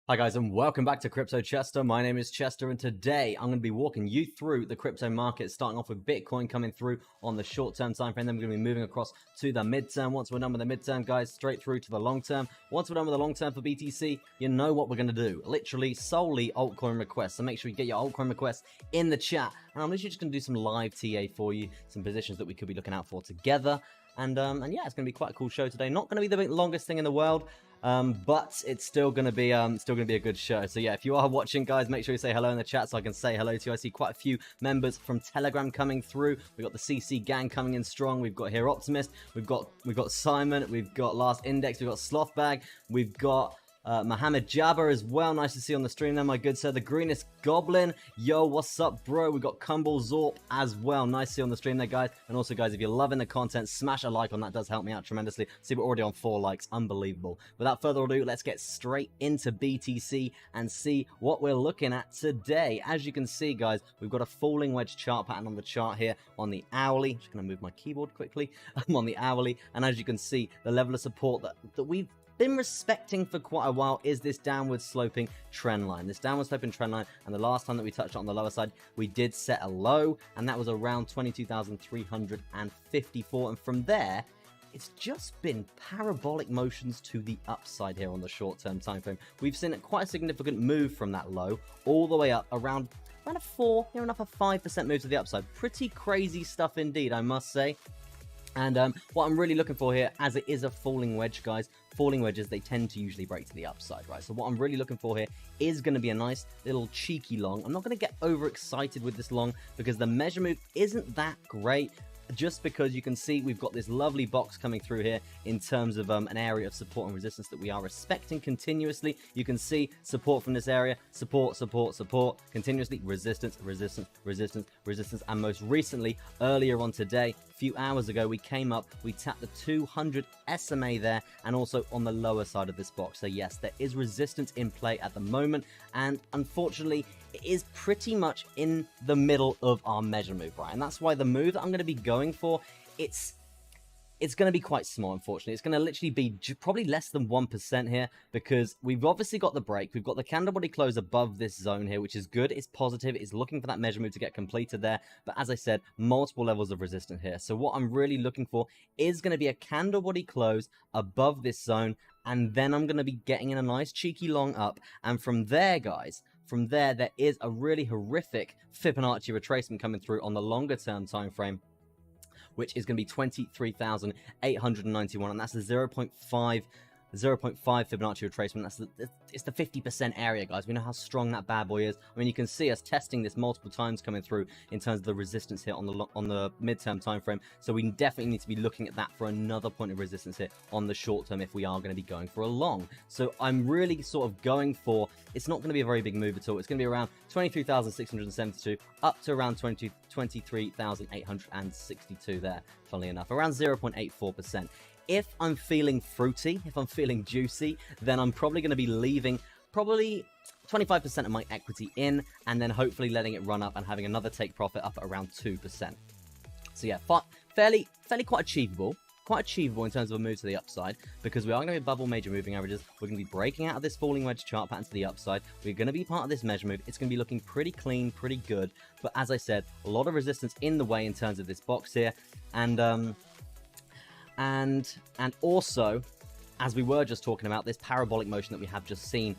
Hi guys, and welcome back to Crypto Chester. My name is Chester, and today I'm going to be walking you through the crypto market, starting off with Bitcoin coming through on the short-term time frame. Then we're going to be moving across to the mid-term. Once we're done with the mid-term, guys, straight through to the long-term. Once we're done with the long-term for BTC, you know what we're going to do. Literally, solely altcoin requests. So make sure you get your altcoin requests in the chat. And I'm literally just going to do some live TA for you, some positions that we could be looking out for together. And yeah, it's going to be quite a cool show today. Not going to be the longest thing in the world. But it's still gonna be a good show. So yeah, if you are watching, guys, make sure you say hello in the chat so I can say hello to you. I see quite a few members from Telegram coming through. We've got the CC gang coming in strong. We've got Here Optimist. We've got Simon. We've got Last Index. We've got Slothbag. We've got Mohammed Jabber as well. Nice to see you on the stream there, my good sir. The Greenest Goblin. Yo, what's up, bro? We've got Cumble Zorp as well. Nice to see you on the stream there, guys. And also, guys, if you're loving the content, smash a like on that. Does help me out tremendously. See, we're already on 4 likes. Unbelievable. Without further ado, let's get straight into BTC and see what we're looking at today. As you can see, guys, we've got a falling wedge chart pattern on the chart here on the hourly. I'm just going to move my keyboard quickly. I'm on the hourly. And as you can see, the level of support that we've been respecting for quite a while is this downward sloping trend line. This downward sloping trend line, and the last time that we touched it on the lower side, we did set a low, and that was around 22,354. And from there, it's just been parabolic motions to the upside here on the short-term time frame. We've seen quite a significant move from that low all the way up around a 4, near enough a 5% move to the upside. Pretty crazy stuff indeed, I must say. And what I'm really looking for here, as it is a falling wedge, guys, falling wedges, they tend to usually break to the upside, right? So what I'm really looking for here is going to be a nice little cheeky long. I'm not going to get overexcited with this long because the measure move isn't that great. Just because you can see we've got this lovely box coming through here in terms of an area of support and resistance that we are respecting continuously. You can see support from this area, support, continuously, resistance, and most recently, earlier on today, a few hours ago, we came up, we tapped the 200 SMA there, and also on the lower side of this box. So yes, there is resistance in play at the moment, and unfortunately, it is pretty much in the middle of our measure move, right? And that's why the move that I'm going to be going for, it's going to be quite small, unfortunately. It's going to literally be probably less than 1% here because we've obviously got the break. We've got the candle body close above this zone here, which is good. It's positive. It's looking for that measure move to get completed there. But as I said, multiple levels of resistance here. So what I'm really looking for is going to be a candle body close above this zone. And then I'm going to be getting in a nice cheeky long up. And from there, guys, from there is a really horrific Fibonacci retracement coming through on the longer term time frame, which is going to be 23,891, and that's the 0.5 Fibonacci retracement. It's the 50% area, guys. We know how strong that bad boy is. I mean, you can see us testing this multiple times coming through in terms of the resistance here on the midterm time frame. So we definitely need to be looking at that for another point of resistance here on the short term if we are going to be going for a long. So I'm really sort of going for, it's not going to be a very big move at all. It's going to be around 23,672 up to around 23,862 there, funnily enough, around 0.84%. If I'm feeling fruity, if I'm feeling juicy, then I'm probably going to be leaving probably 25% of my equity in and then hopefully letting it run up and having another take profit up at around 2%. So yeah, fairly quite achievable. Quite achievable in terms of a move to the upside because we are going to be above all major moving averages. We're going to be breaking out of this falling wedge chart pattern to the upside. We're going to be part of this measure move. It's going to be looking pretty clean, pretty good. But as I said, a lot of resistance in the way in terms of this box here. And also, as we were just talking about, this parabolic motion that we have just seen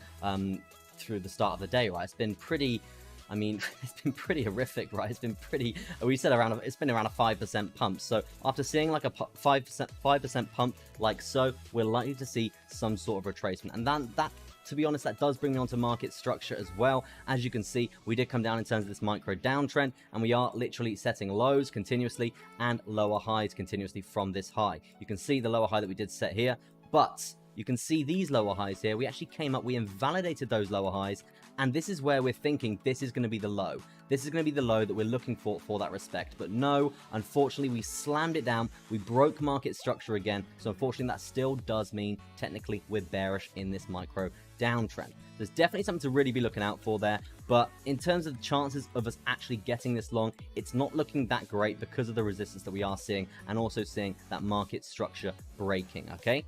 through the start of the day, right? It's been pretty, I mean, it's been pretty horrific, right? It's been pretty, we said it's been around a 5% pump. So after seeing like a 5% pump like so, we're likely to see some sort of retracement. And that to be honest, that does bring me onto market structure as well. As you can see, we did come down in terms of this micro downtrend, and we are literally setting lows continuously and lower highs continuously from this high. You can see the lower high that we did set here, but you can see these lower highs here. We actually came up, we invalidated those lower highs, and this is where we're thinking this is going to be the low. This is going to be the low that we're looking for that respect. But no, unfortunately, we slammed it down. We broke market structure again. So unfortunately, that still does mean technically we're bearish in this micro downtrend. There's definitely something to really be looking out for there. But in terms of the chances of us actually getting this long, it's not looking that great because of the resistance that we are seeing and also seeing that market structure breaking, okay?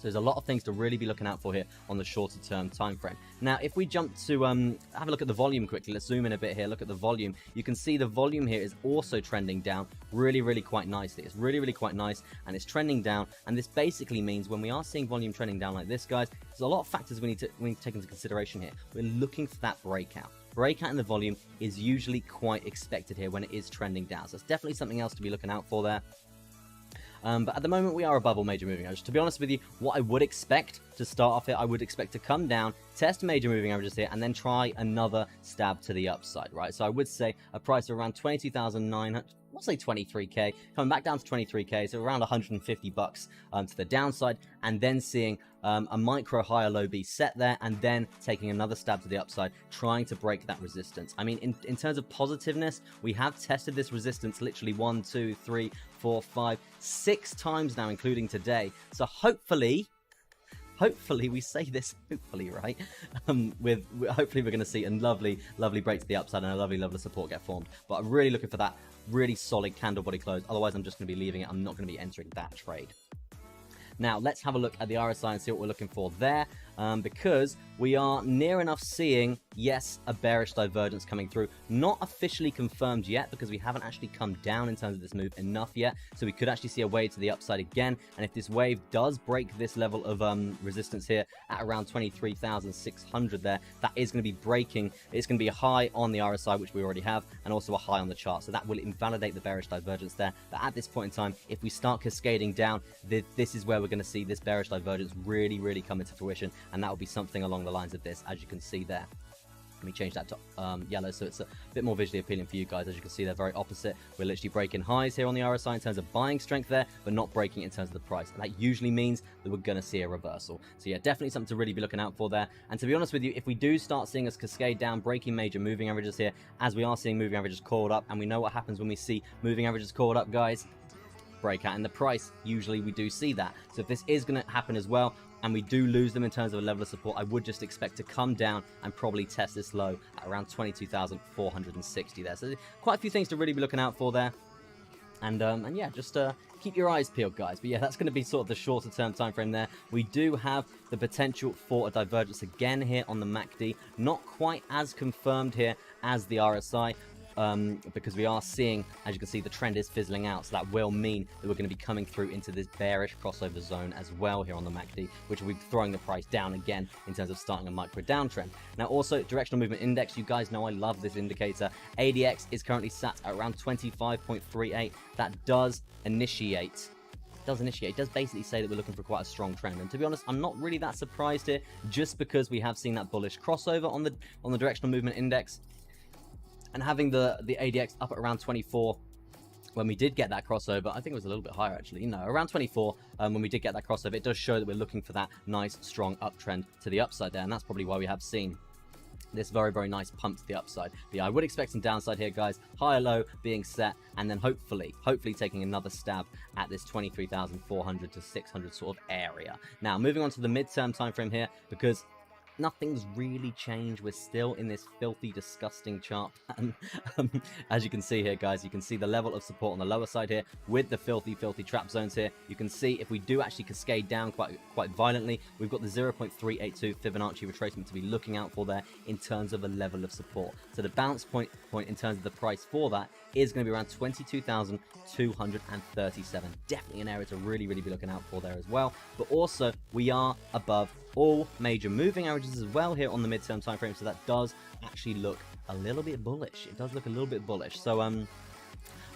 So there's a lot of things to really be looking out for here on the shorter term time frame. Now, if we jump to have a look at the volume quickly, let's zoom in a bit here, look at the volume. You can see the volume here is also trending down really, really quite nicely. It's really, really quite nice, and it's trending down. And this basically means when we are seeing volume trending down like this, guys, there's a lot of factors we need to take into consideration here. We're looking for that breakout. Breakout in the volume is usually quite expected here when it is trending down. So it's definitely something else to be looking out for there. But at the moment, we are above all major moving averages. To be honest with you, what I would expect to start off here, I would expect to come down, test major moving averages here, and then try another stab to the upside, right? So I would say a price of around 22,900, let's say 23k, coming back down to 23k, so around 150 bucks to the downside, and then seeing a micro high or low be set there, and then taking another stab to the upside, trying to break that resistance. I mean, in terms of positiveness, we have tested this resistance literally 1, 2, 3, 4, 5, 6 times now, including today. So hopefully we say this hopefully, right? Hopefully we're going to see a lovely break to the upside and a lovely level of support get formed. But I'm really looking for that really solid candle body close. Otherwise, I'm just going to be leaving it. I'm not going to be entering that trade. Now, let's have a look at the RSI and see what we're looking for there, because we are near enough seeing, yes, a bearish divergence coming through. Not officially confirmed yet, because we haven't actually come down in terms of this move enough yet, so we could actually see a wave to the upside again. And if this wave does break this level of resistance here at around 23,600 there, that is going to be breaking. It's going to be a high on the RSI, which we already have, and also a high on the chart, so that will invalidate the bearish divergence there. But at this point in time, if we start cascading down, this is where we're going to see this bearish divergence really come into fruition, and that will be something along the lines of this, as you can see there. Let me change that to yellow so it's a bit more visually appealing for you guys. As you can see, they're very opposite. We're literally breaking highs here on the RSI in terms of buying strength there, but not breaking in terms of the price. And that usually means that we're going to see a reversal. So yeah, definitely something to really be looking out for there. And to be honest with you, if we do start seeing us cascade down, breaking major moving averages here, as we are seeing moving averages called up, and we know what happens when we see moving averages called up, guys, breakout in the price. Usually we do see that. So if this is going to happen as well, and we do lose them in terms of a level of support, I would just expect to come down and probably test this low at around 22,460 there. So quite a few things to really be looking out for there. And yeah, just keep your eyes peeled, guys. But yeah, that's going to be sort of the shorter term time frame there. We do have the potential for a divergence again here on the MACD. Not quite as confirmed here as the RSI. Because we are seeing, as you can see, the trend is fizzling out, so that will mean that we're going to be coming through into this bearish crossover zone as well here on the MACD, which will be throwing the price down again in terms of starting a micro downtrend. Now, also, directional movement index, you guys know I love this indicator. ADX is currently sat at around 25.38. That does initiate. It does basically say that we're looking for quite a strong trend, and to be honest, I'm not really that surprised here, just because we have seen that bullish crossover on the directional movement index. And having the ADX up at around 24 when we did get that crossover, I think it was a little bit higher actually, no, around 24 when we did get that crossover, it does show that we're looking for that nice strong uptrend to the upside there, and that's probably why we have seen this very nice pump to the upside. But yeah, I would expect some downside here, guys. High or low being set, and then hopefully taking another stab at this 23,400 to 600 sort of area. Now, moving on to the midterm time frame here, because nothing's really changed. We're still in this filthy, disgusting chart pattern. As you can see here, guys, you can see the level of support on the lower side here with the filthy trap zones here. You can see if we do actually cascade down quite violently, we've got the 0.382 Fibonacci retracement to be looking out for there in terms of a level of support. So the bounce point in terms of the price for that is going to be around 22,237. Definitely an area to really be looking out for there as well. But also, we are above all major moving averages as well here on the midterm time frame, so that does actually look a little bit bullish. It does look a little bit bullish. So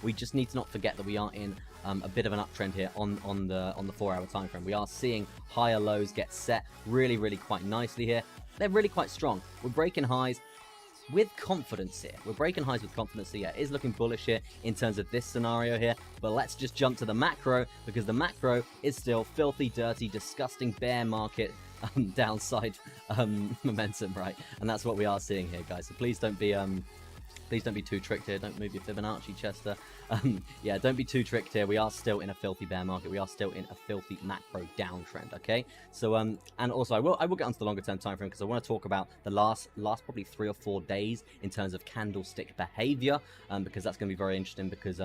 we just need to not forget that we are in a bit of an uptrend here on the 4-hour time frame. We are seeing higher lows get set really quite nicely here. They're really quite strong. We're breaking highs with confidence here. We're breaking highs with confidence here. It is looking bullish here in terms of this scenario here. But let's just jump to the macro, because the macro is still filthy, dirty, disgusting bear market downside momentum, right? And that's what we are seeing here, guys. So please don't be too tricked here. Don't move your Fibonacci, Chester. Yeah, don't be too tricked here. We are still in a filthy bear market. We are still in a filthy macro downtrend, okay? So, and also, I will get onto the longer term time frame, because I want to talk about the last probably 3 or 4 days in terms of candlestick behavior, because that's going to be very interesting, because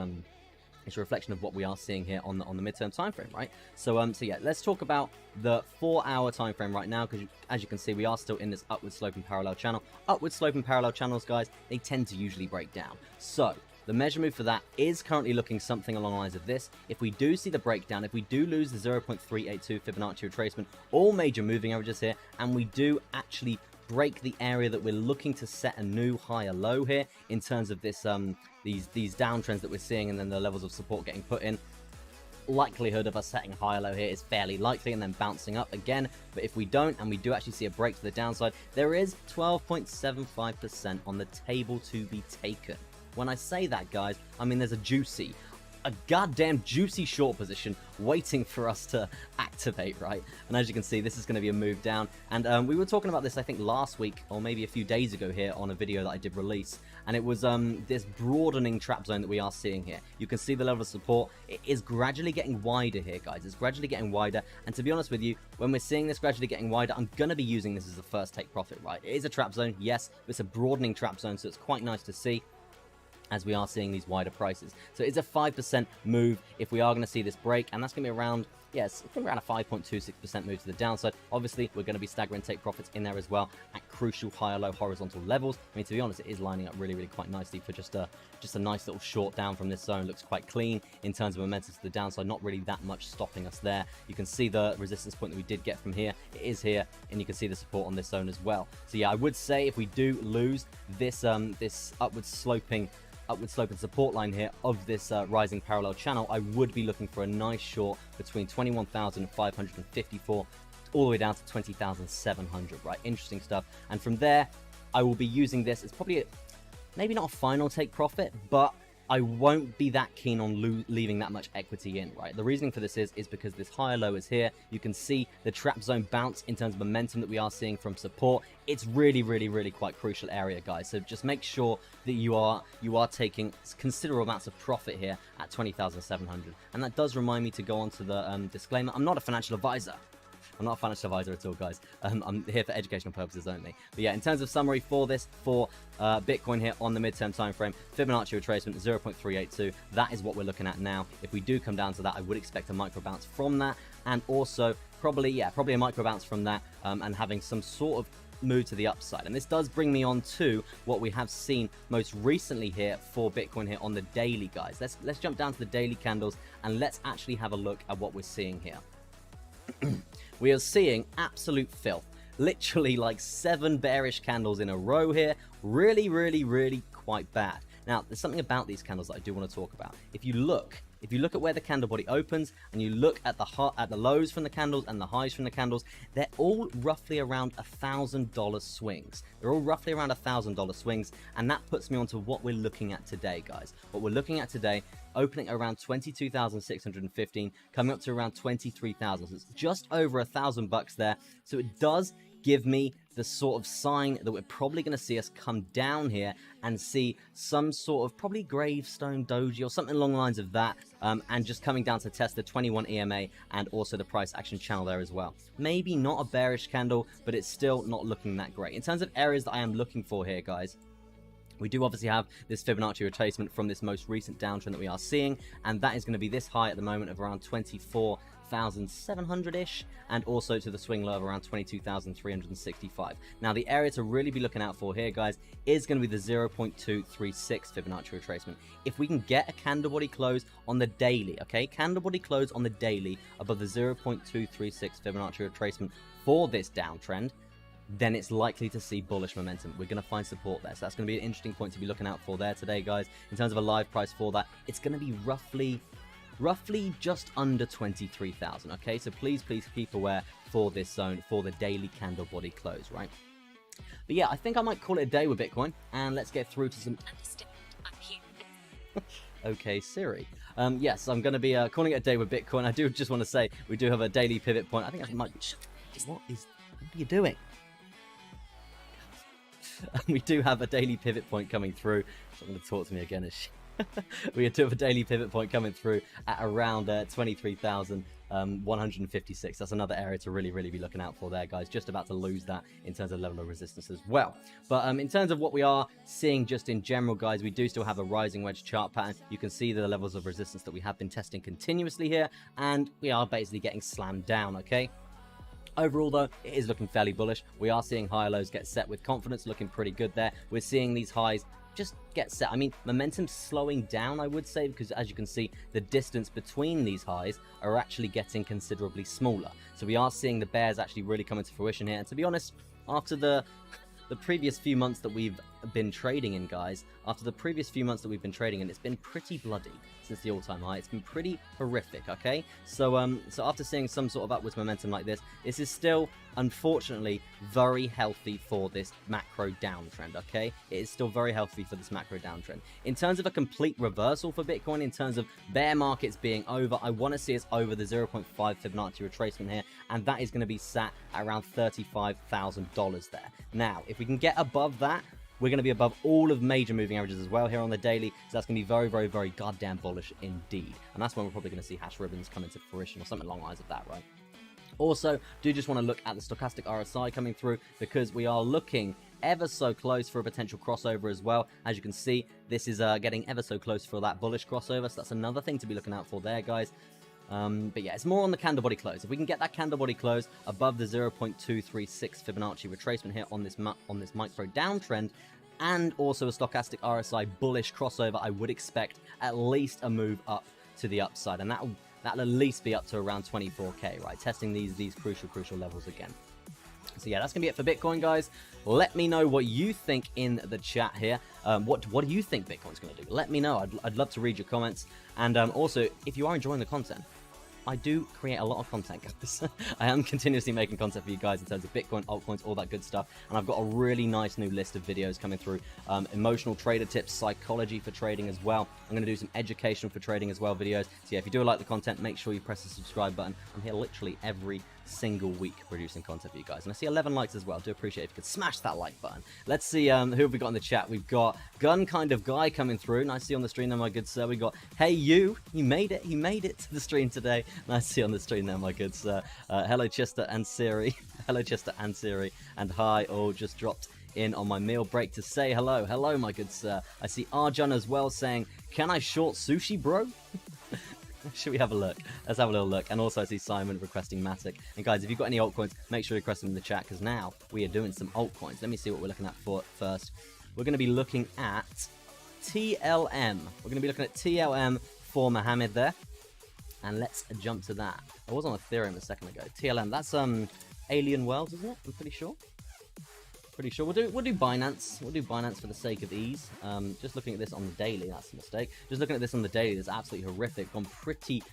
It's a reflection of what we are seeing here on the midterm time frame, right? So yeah, let's talk about the 4-hour time frame right now, because as you can see, we are still in this upward sloping parallel channel. Upward sloping parallel channels, guys, they tend to usually break down. So the measure move for that is currently looking something along the lines of this. If we do see the breakdown, if we do lose the 0.382 Fibonacci retracement, all major moving averages here, and we do actually break the area that we're looking to set a new higher low here in terms of this these downtrends that we're seeing, and then the levels of support getting put in, likelihood of us setting a higher low here is fairly likely and then bouncing up again. But if we don't, and we do actually see a break to the downside, there is 12.75% on the table to be taken. When I say that, guys, I mean there's a goddamn juicy short position waiting for us to activate, right? And as you can see, this is going to be a move down. And we were talking about this, I think, last week or maybe a few days ago here on a video that I did release. And it was this broadening trap zone that we are seeing here. You can see the level of support. It is gradually getting wider here, guys. It's gradually getting wider. And to be honest with you, when we're seeing this gradually getting wider, I'm going to be using this as a first take profit, right? It is a trap zone, yes, but it's a broadening trap zone, so it's quite nice to see, as we are seeing these wider prices. So it's a 5% move if we are going to see this break, and that's going to be around, yes, I think around a 5.26% move to the downside. Obviously, we're going to be staggering take profits in there as well at crucial higher low horizontal levels. I mean, to be honest, it is lining up really, really quite nicely for just a nice little short down from this zone. Looks quite clean in terms of momentum to the downside, not really that much stopping us there. You can see the resistance point that we did get from here. It is here, and you can see the support on this zone as well. So yeah, I would say if we do lose this this upward sloping support line here of this rising parallel channel, I would be looking for a nice short between 21,554 all the way down to 20,700, right? Interesting stuff. And from there, I will be using this. It's probably maybe not a final take profit, but I won't be that keen on leaving that much equity in, right? The reasoning for this is because this higher low is here. You can see the trap zone bounce in terms of momentum that we are seeing from support. It's really, really, really quite crucial area, guys. So just make sure that you are taking considerable amounts of profit here at 20,700. And that does remind me to go on to the disclaimer. I'm not a financial advisor. I'm not a financial advisor at all, guys. I'm here for educational purposes only. But yeah, in terms of summary for this, for Bitcoin here on the midterm time frame, Fibonacci retracement 0.382. That is what we're looking at now. If we do come down to that, I would expect a micro bounce from that, and also probably a micro bounce from that, and having some sort of move to the upside. And this does bring me on to what we have seen most recently here for Bitcoin here on the daily, guys. Let's jump down to the daily candles and let's actually have a look at what we're seeing here. We are seeing absolute filth. Literally like 7 bearish candles in a row here. Really, really, really quite bad. Now, there's something about these candles that I do want to talk about. If you look at where the candle body opens and you look at the lows from the candles and the highs from the candles, they're all roughly around $1,000 swings. They're all roughly around $1,000 swings, and that puts me onto what we're looking at today, guys. What we're looking at today, opening around 22,615, coming up to around 23,000. So it's just over $1,000 there. So it does give me the sort of sign that we're probably going to see us come down here and see some sort of probably gravestone doji or something along the lines of that, and just coming down to test the 21 EMA and also the price action channel there as well. Maybe not a bearish candle, but it's still not looking that great. In terms of areas that I am looking for here, guys, we do obviously have this Fibonacci retracement from this most recent downtrend that we are seeing, and that is going to be this high at the moment of around 24,700-ish, and also to the swing low of around 22,365. Now, the area to really be looking out for here, guys, is going to be the 0.236 Fibonacci retracement. If we can get a candle body close on the daily, okay, candle body close on the daily above the 0.236 Fibonacci retracement for this downtrend, then it's likely to see bullish momentum. We're going to find support there. So that's going to be an interesting point to be looking out for there today, guys. In terms of a live price for that, it's going to be roughly just under 23,000, okay? So please keep aware for this zone, for the daily candle body close, right? But yeah, I think I might call it a day with Bitcoin, and let's get through to some... Okay, Siri. Yes, I'm going to be calling it a day with Bitcoin. I do just want to say we do have a daily pivot point. I think I might... What are you doing? We do have a daily pivot point coming through. She's not going to talk to me again, is she? We do have a daily pivot point coming through at around 23,000 156. That's another area to really be looking out for there, guys. Just about to lose that in terms of level of resistance as well. But in terms of what we are seeing just in general, guys, we do still have a rising wedge chart pattern. You can see the levels of resistance that we have been testing continuously here, and we are basically getting slammed down, okay? Overall, though, it is looking fairly bullish. We are seeing higher lows get set with confidence, looking pretty good there. We're seeing these highs just get set. I mean, momentum's slowing down, I would say, because as you can see, the distance between these highs are actually getting considerably smaller. So we are seeing the bears actually really come into fruition here. And to be honest, after the previous few months that we've been trading in, guys, it's been pretty bloody since the all-time high. It's been pretty horrific, okay? So so after seeing some sort of upwards momentum like this is still, unfortunately, very healthy for this macro downtrend, okay? It is still very healthy for this macro downtrend. In terms of a complete reversal for Bitcoin, in terms of bear markets being over, I want to see us over the 0.5 Fibonacci retracement here, and that is going to be sat at around $35,000 there. Now, if we can get above that, we're going to be above all of major moving averages as well here on the daily. So that's going to be very goddamn bullish indeed. And that's when we're probably going to see hash ribbons come into fruition or something along the lines of that, right? Also, do just want to look at the stochastic RSI coming through, because we are looking ever so close for a potential crossover as well. As you can see, this is getting ever so close for that bullish crossover. So that's another thing to be looking out for there, guys. But yeah, it's more on the candle body close. If we can get that candle body close above the 0.236 Fibonacci retracement here on this micro downtrend, and also a stochastic RSI bullish crossover, I would expect at least a move up to the upside, and that'll at least be up to around 24k, right? Testing these crucial levels again. So yeah, that's gonna be it for Bitcoin, guys. Let me know what you think in the chat here. What do you think Bitcoin's gonna do? Let me know. I'd love to read your comments. And also, if you are enjoying the content, I do create a lot of content, guys. I am continuously making content for you guys in terms of Bitcoin, altcoins, all that good stuff. And I've got a really nice new list of videos coming through. Emotional trader tips, psychology for trading as well. I'm going to do some educational for trading as well videos. So yeah, if you do like the content, make sure you press the subscribe button. I'm here literally every single week producing content for you guys. And I see 11 likes as well. I do appreciate it if you could smash that like button. Let's see who have we got in the chat. We've got Gun Kind of Guy coming through. Nice to see you on the stream there, my good sir. We got Hey You made it to the stream today. Nice to see you on the stream there, my good sir. Hello Chester and Siri. Hello Chester and Siri. And hi, all just dropped in on my meal break to say hello. Hello, my good sir. I see Arjun as well saying, can I short sushi, bro? Should we have a look? Let's have a little look. And also I see Simon requesting Matic. And guys, if you've got any altcoins, make sure you request them in the chat, because now we are doing some altcoins. Let me see what we're looking at first. We're going to be looking at TLM. We're going to be looking at TLM for Mohammed there. And let's jump to that. I was on Ethereum a second ago. TLM, that's Alien Worlds, isn't it? I'm pretty sure. We'll do Binance. We'll do Binance for the sake of ease. Just looking at this on the daily, that's a mistake. Just looking at this on the daily, that's absolutely horrific. Gone pretty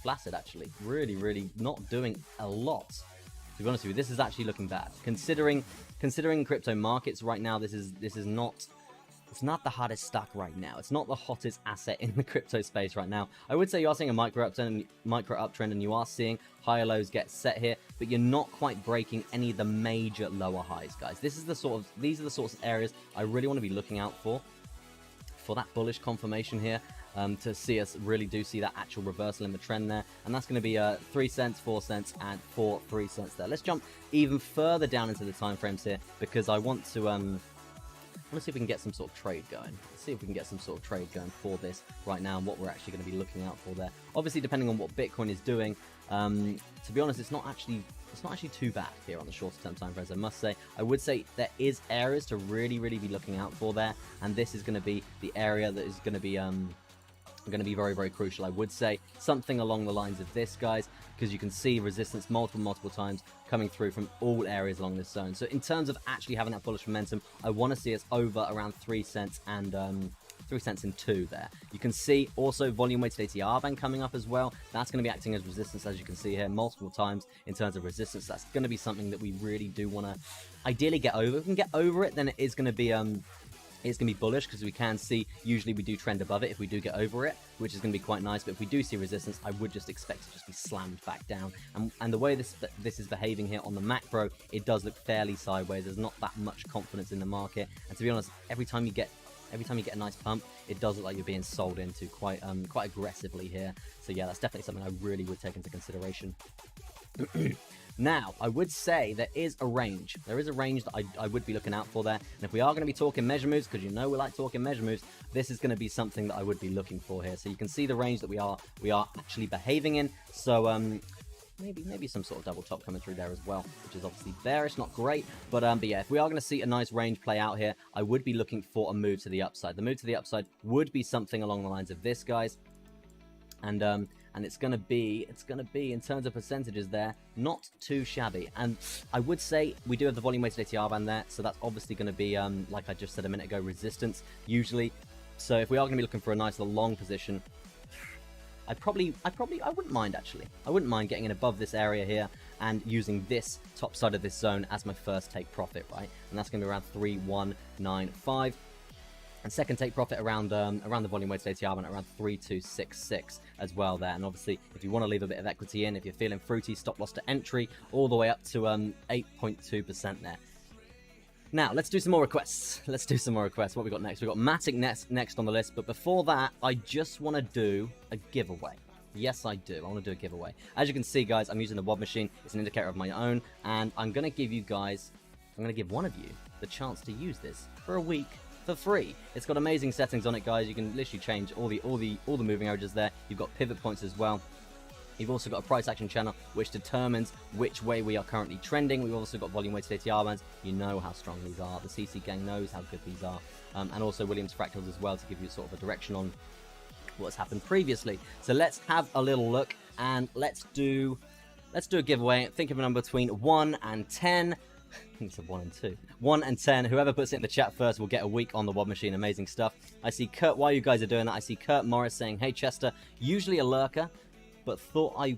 flaccid actually. Really not doing a lot. To be honest with you, this is actually looking bad. Considering crypto markets right now, this is not. It's not the hottest stock right now. It's not the hottest asset in the crypto space right now. I would say you are seeing a micro uptrend, and you are seeing higher lows get set here, but you're not quite breaking any of the major lower highs, guys. These are the sorts of areas I really want to be looking out for that bullish confirmation here. To see us really do see that actual reversal in the trend there, and that's going to be 3 cents, 4 cents, and 3 cents there. Let's jump even further down into the time frames here, because I want to see if we can get some sort of trade going. Let's see if we can get some sort of trade going for this right now, and what we're actually going to be looking out for there. Obviously, depending on what Bitcoin is doing, to be honest, it's not actually too bad here on the shorter term time frames, I must say. I would say there is areas to really be looking out for there, and this is going to be the area that is going to be very crucial. I would say something along the lines of this, guys, because you can see resistance multiple times coming through from all areas along this zone. So in terms of actually having that bullish momentum, I want to see us over around 3 cents and 3 cents and 2 there. You can see also volume weighted ATR band coming up as well. That's going to be acting as resistance, as you can see here, multiple times in terms of resistance. That's going to be something that we really do want to ideally get over. If we can get over it, then it is going to be it's going to be bullish, because we can see usually we do trend above it if we do get over it, which is going to be quite nice. But if we do see resistance, I would just expect to just be slammed back down. And the way this is behaving here on the macro, it does look fairly sideways. There's not that much confidence in the market. And to be honest, every time you get Every time you get a nice pump, it does look like you're being sold into quite aggressively here. So yeah, that's definitely something I really would take into consideration. Now, I would say there is a range. There is a range that I would be looking out for there. And if we are going to be talking measure moves, because you know we like talking measure moves, this is going to be something that I would be looking for here. So you can see the range that we are actually behaving in. So maybe some sort of double top coming through there as well, which is obviously bearish, not great. But yeah, if we are going to see a nice range play out here, I would be looking for a move to the upside. The move to the upside would be something along the lines of this, guys. And it's gonna be in terms of percentages there, not too shabby. And I would say we do have the volume weighted ATR band there, so that's obviously gonna be like I just said a minute ago, resistance usually. So if we are gonna be looking for a nice little long position, I wouldn't mind actually. I wouldn't mind getting in above this area here and using this top side of this zone as my first take profit, right? And that's gonna be around 3195. And second take profit around the volume weighted ATR band around 3266 as well there. And obviously, if you want to leave a bit of equity in, if you're feeling fruity, stop loss to entry all the way up to 8.2% there. Now, let's do some more requests. Let's do some more requests. What we got next? We got Matic next on the list. But before that, I just want to do a giveaway. Yes, I do. I want to do a giveaway. As you can see, guys, I'm using the WOD machine. It's an indicator of my own. And I'm going to give you guys, I'm going to give one of you the chance to use this for a week for free. It's got amazing settings on it, guys. You can literally change all the moving averages there. You've got pivot points as well. You've also got a price action channel which determines which way we are currently trending. We've also got volume weighted ATR bands. You know how strong these are. The CC gang knows how good these are. And also Williams fractals as well to give you sort of a direction on what's happened previously. So let's have a little look and let's do a giveaway. Think of a number between 1 and 10. I think it's a 1 and 2. 1 and 10. Whoever puts it in the chat first will get a week on the WOD machine. Amazing stuff. I see Kurt, while you guys are doing that, I see Kurt Morris saying, hey Chester, usually a lurker, but thought I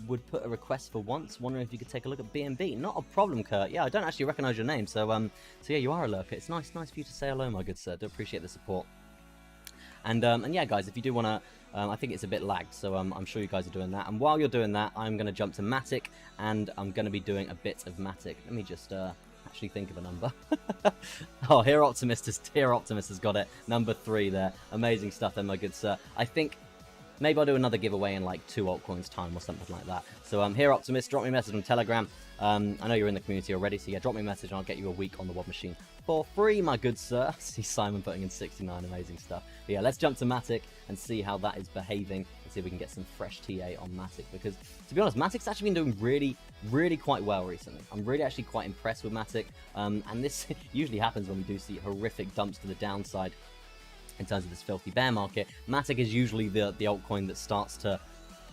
would put a request for once. Wondering if you could take a look at BNB. Not a problem, Kurt. Yeah, I don't actually recognize your name. So yeah, you are a lurker. It's nice for you to say hello, my good sir. Do appreciate the support. And yeah, guys, if you do want to, I think it's a bit lagged, so I'm sure you guys are doing that. And while you're doing that, I'm going to jump to Matic, and I'm going to be doing a bit of Matic. Let me just actually think of a number. Oh, Here Optimist has got it. Number 3 there. Amazing stuff there, my good sir. I think maybe I'll do another giveaway in like 2 altcoins time or something like that. So Here Optimist, drop me a message on Telegram. I know you're in the community already, so yeah, drop me a message and I'll get you a week on the WOD machine for free, my good sir. I see Simon putting in 69, amazing stuff. But yeah, let's jump to Matic and see how that is behaving and see if we can get some fresh TA on Matic, because to be honest, Matic's actually been doing really quite well recently. I'm really actually quite impressed with Matic, and this usually happens when we do see horrific dumps to the downside in terms of this filthy bear market. Matic is usually the altcoin that starts to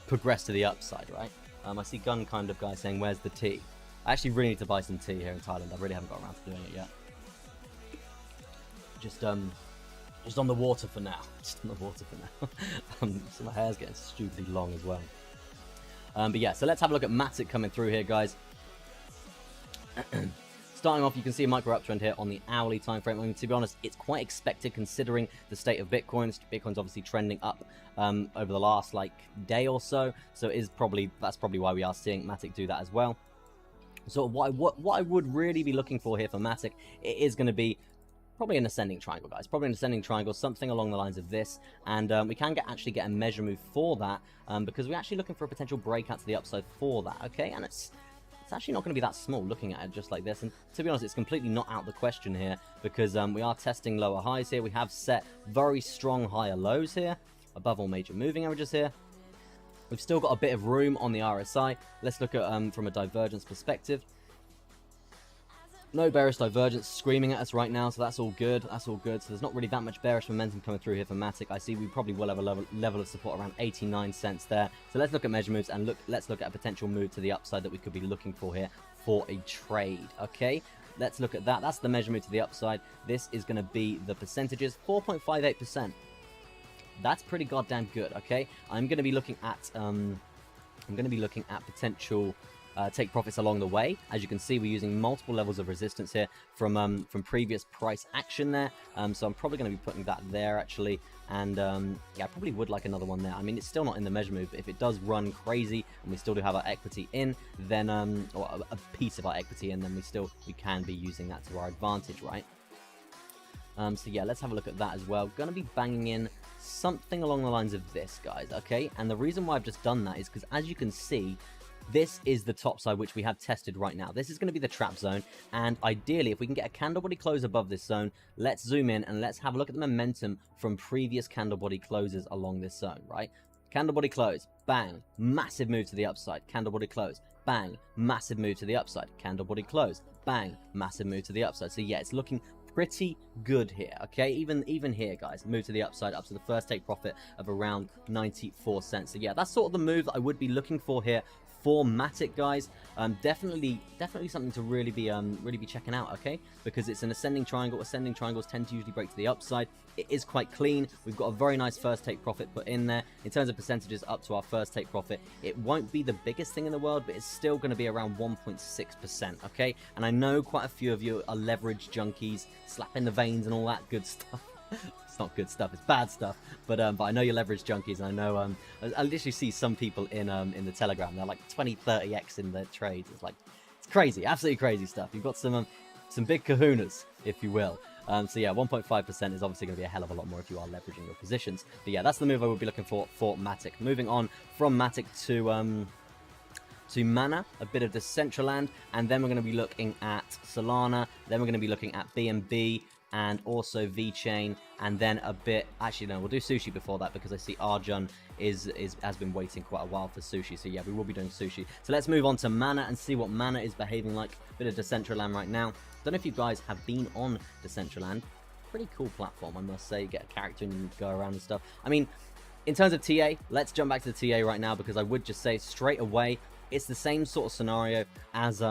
progress to the upside, right? I see Gun kind of guy saying, where's the tea? I actually really need to buy some tea here in Thailand. I really haven't got around to doing it yet. Just on the water for now. Just on the water for now. So my hair's getting stupidly long as well. But yeah, so let's have a look at Matic coming through here, guys. Starting off, you can see a micro uptrend here on the hourly time frame. I mean, to be honest, it's quite expected considering the state of Bitcoin. Bitcoin's obviously trending up over the last like day or so. So that's probably why we are seeing Matic do that as well. So what I would really be looking for here for Matic, it is going to be probably an ascending triangle, guys. Probably an ascending triangle, something along the lines of this. And we can actually get a measure move for that because we're actually looking for a potential breakout to the upside for that, okay? And it's actually not going to be that small looking at it just like this. And to be honest, it's completely not out of the question here because we are testing lower highs here. We have set very strong higher lows here, above all major moving averages here. We've still got a bit of room on the RSI. Let's look at from a divergence perspective. No bearish divergence screaming at us right now, so that's all good. That's all good. So there's not really that much bearish momentum coming through here for Matic. I see we probably will have a level of support around 89 cents there. So let's look at measure moves and let's look at a potential move to the upside that we could be looking for here for a trade. Okay, let's look at that. That's the measure move to the upside. This is going to be the percentages, 4.58%. That's pretty goddamn good. Okay, I'm going to be looking at potential take profits along the way. As you can see, we're using multiple levels of resistance here from previous price action there. So I'm probably going to be putting that there actually, and yeah, I probably would like another one there. I mean, it's still not in the measure move. If it does run crazy and we still do have our equity in, then or a piece of our equity in, then we can be using that to our advantage, right? So yeah, let's have a look at that as well. Gonna be banging in something along the lines of this, guys, okay? And the reason why I've just done that is because, as you can see, this is the top side, which we have tested right now. This is going to be the trap zone, and ideally, if we can get a candle body close above this zone, let's zoom in and let's have a look at the momentum from previous candle body closes along this zone, right? Candle body close, bang, massive move to the upside. Candle body close, bang, massive move to the upside. Candle body close, bang, massive move to the upside. So yeah, it's looking pretty good here, okay? Even here, guys, move to the upside up to the first take profit of around 94 cents. So yeah, that's sort of the move that I would be looking for here for Matic, guys. Definitely something to really be checking out, okay? Because it's an ascending triangle. Ascending triangles tend to usually break to the upside. It is quite clean. We've got a very nice first take profit put in there. In terms of percentages up to our first take profit, it won't be the biggest thing in the world, but it's still going to be around 1.6%, okay? And I know quite a few of you are leverage junkies, slapping the veins and all that good stuff. It's not good stuff, it's bad stuff, but I know you're leverage junkies, and I know I literally see some people in the Telegram, they're like 20-30x in their trades. It's crazy, absolutely crazy stuff. You've got some big kahunas, if you will. So yeah, 1.5% is obviously going to be a hell of a lot more if you are leveraging your positions. But yeah, that's the move I would be looking for Matic. Moving on from Matic to Mana, a bit of Decentraland, and then we're going to be looking at Solana, then we're going to be looking at BNB, and also VeChain, and then a bit, actually no, we'll do Sushi before that, because I see Arjun has been waiting quite a while for Sushi, so yeah, we will be doing Sushi. So let's move on to Mana and see what Mana is behaving like. A bit of Decentraland right now. Don't know if you guys have been on Decentraland. Pretty cool platform, I must say. Get a character and you go around and stuff. I mean, in terms of TA, let's jump back to the TA right now, because I would just say straight away, it's the same sort of scenario as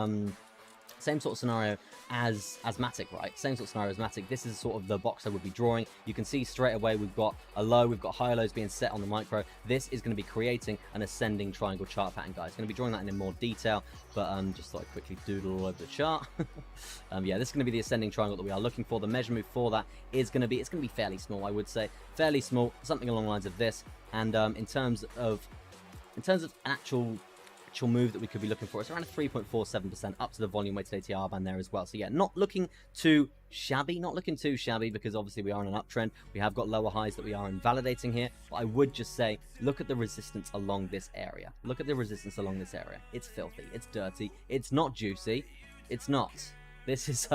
Matic, right? Same sort of scenario as Matic. This is sort of the box I would be drawing. You can see straight away we've got a low, we've got higher lows being set on the micro. This is going to be creating an ascending triangle chart pattern, guys. Going to be drawing that in more detail, but just thought I'd quickly doodle all over the chart. Yeah, this is going to be the ascending triangle that we are looking for. The measure move for that is going to be, it's going to be fairly small, I would say. Fairly small, something along the lines of this. And in terms of an actual move that we could be looking for, it's around a 3.47% up to the volume weighted ATR band there as well. So yeah, not looking too shabby, because obviously we are in an uptrend. We have got lower highs that we are invalidating here, but I would just say, look at the resistance along this area. Look at the resistance along this area. It's filthy, it's dirty, it's not juicy, it's not. This is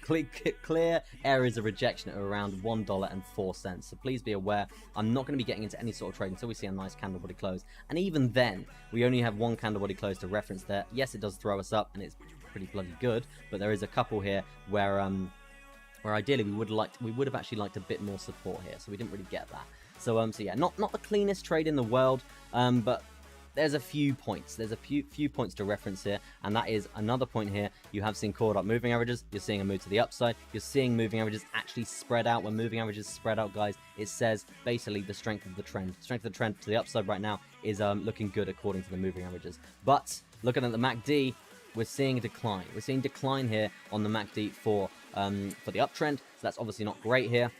clear areas of rejection at around $1.04. So please be aware, I'm not going to be getting into any sort of trade until we see a nice candle body close. And even then, we only have one candle body close to reference there. Yes, it does throw us up, and it's pretty bloody good, but there is a couple here where ideally we would have actually liked a bit more support here, so we didn't really get that. So yeah, not the cleanest trade in the world, but there's a few points. There's a few points to reference here, and that is another point here. You have seen called up moving averages. You're seeing a move to the upside. You're seeing moving averages actually spread out. When moving averages spread out, guys, it says basically the strength of the trend. Strength of the trend to the upside right now is looking good according to the moving averages. But looking at the MACD, we're seeing a decline. We're seeing decline here on the MACD for the uptrend. So that's obviously not great here.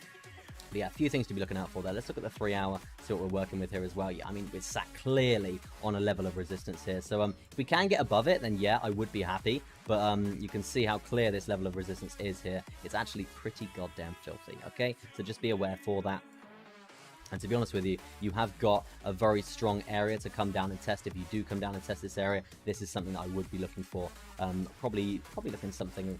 But yeah, a few things to be looking out for there. Let's look at the 3 hour, see what we're working with here as well. Yeah, I mean, we're sat clearly on a level of resistance here. So if we can get above it, then yeah, I would be happy. But you can see how clear this level of resistance is here. It's actually pretty goddamn filthy, okay? So just be aware for that. And to be honest with you, you have got a very strong area to come down and test. If you do come down and test this area, this is something that I would be looking for. Probably looking something